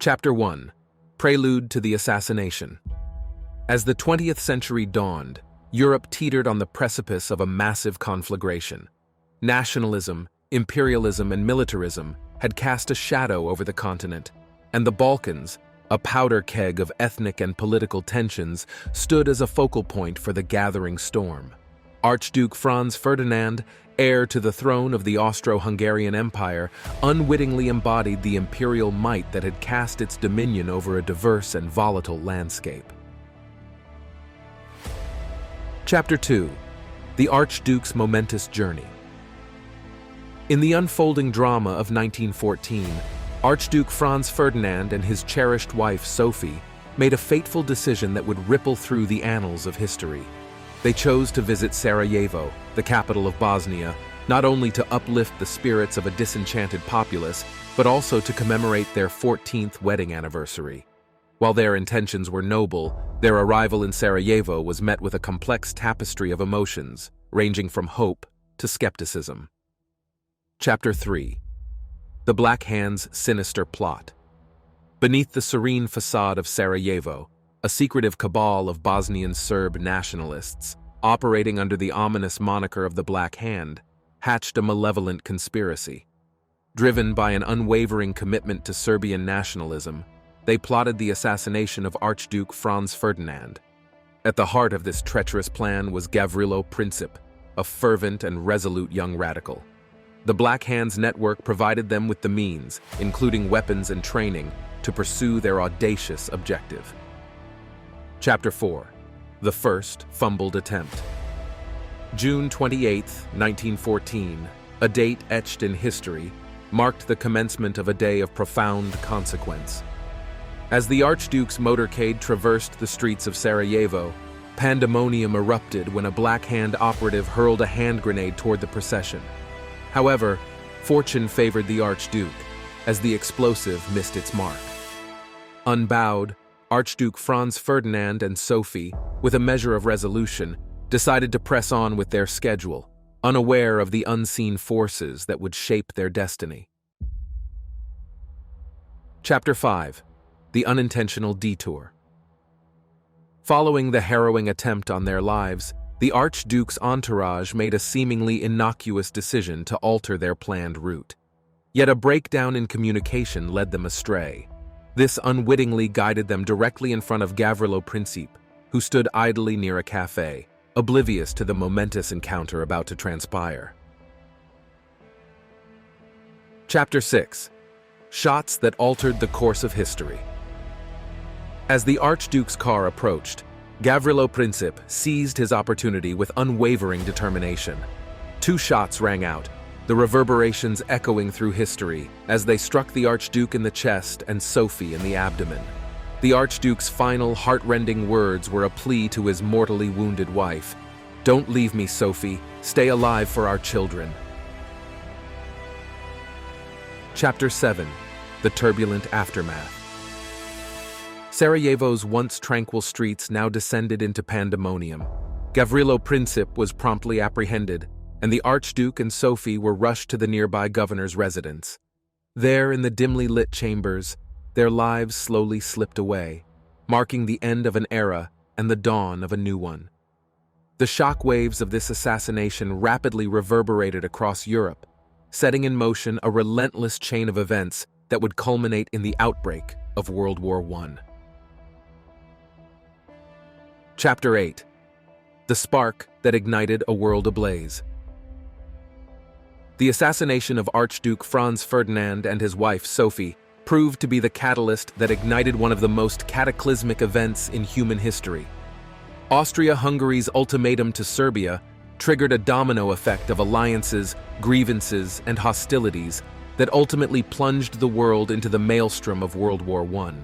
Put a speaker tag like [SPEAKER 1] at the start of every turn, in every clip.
[SPEAKER 1] Chapter 1. Prelude to the Assassination. As the 20th century dawned, Europe teetered on the precipice of a massive conflagration. Nationalism, imperialism, and militarism had cast a shadow over the continent, and the Balkans, a powder keg of ethnic and political tensions, stood as a focal point for the gathering storm. Archduke Franz Ferdinand, heir to the throne of the Austro-Hungarian Empire, unwittingly embodied the imperial might that had cast its dominion over a diverse and volatile landscape. Chapter 2. The Archduke's Momentous Journey. In the unfolding drama of 1914, Archduke Franz Ferdinand and his cherished wife Sophie made a fateful decision that would ripple through the annals of history. They chose to visit Sarajevo, the capital of Bosnia, not only to uplift the spirits of a disenchanted populace, but also to commemorate their 14th wedding anniversary. While their intentions were noble, their arrival in Sarajevo was met with a complex tapestry of emotions, ranging from hope to skepticism. Chapter 3. The Black Hand's Sinister Plot. Beneath the serene facade of Sarajevo, a secretive cabal of Bosnian Serb nationalists, operating under the ominous moniker of the Black Hand, hatched a malevolent conspiracy. Driven by an unwavering commitment to Serbian nationalism, they plotted the assassination of Archduke Franz Ferdinand. At the heart of this treacherous plan was Gavrilo Princip, a fervent and resolute young radical. The Black Hand's network provided them with the means, including weapons and training, to pursue their audacious objective. Chapter 4. The First Fumbled Attempt. June 28, 1914, a date etched in history, marked the commencement of a day of profound consequence. As the Archduke's motorcade traversed the streets of Sarajevo, pandemonium erupted when a Black Hand operative hurled a hand grenade toward the procession. However, fortune favored the Archduke, as the explosive missed its mark. Unbowed, Archduke Franz Ferdinand and Sophie, with a measure of resolution, decided to press on with their schedule, unaware of the unseen forces that would shape their destiny. Chapter 5. The Unintentional Detour. Following the harrowing attempt on their lives, the Archduke's entourage made a seemingly innocuous decision to alter their planned route. Yet a breakdown in communication led them astray. This unwittingly guided them directly in front of Gavrilo Princip, who stood idly near a cafe, oblivious to the momentous encounter about to transpire. Chapter 6. Shots that altered the course of history. As the Archduke's car approached, Gavrilo Princip seized his opportunity with unwavering determination. 2 shots rang out, the reverberations echoing through history as they struck the Archduke in the chest and Sophie in the abdomen. The Archduke's final heart-rending words were a plea to his mortally wounded wife. "Don't leave me, Sophie. Stay alive for our children." Chapter 7. The Turbulent Aftermath. Sarajevo's once tranquil streets now descended into pandemonium. Gavrilo Princip was promptly apprehended, and the Archduke and Sophie were rushed to the nearby governor's residence. There, in the dimly lit chambers, their lives slowly slipped away, marking the end of an era and the dawn of a new one. The shock waves of this assassination rapidly reverberated across Europe, setting in motion a relentless chain of events that would culminate in the outbreak of World War I. Chapter 8. The Spark that Ignited a World Ablaze. The assassination of Archduke Franz Ferdinand and his wife Sophie proved to be the catalyst that ignited one of the most cataclysmic events in human history. Austria-Hungary's ultimatum to Serbia triggered a domino effect of alliances, grievances, and hostilities that ultimately plunged the world into the maelstrom of World War I.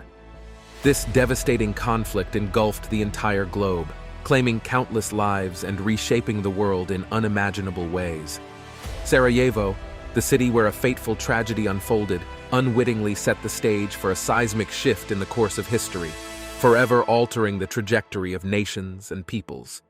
[SPEAKER 1] This devastating conflict engulfed the entire globe, claiming countless lives and reshaping the world in unimaginable ways. Sarajevo, the city where a fateful tragedy unfolded, unwittingly set the stage for a seismic shift in the course of history, forever altering the trajectory of nations and peoples.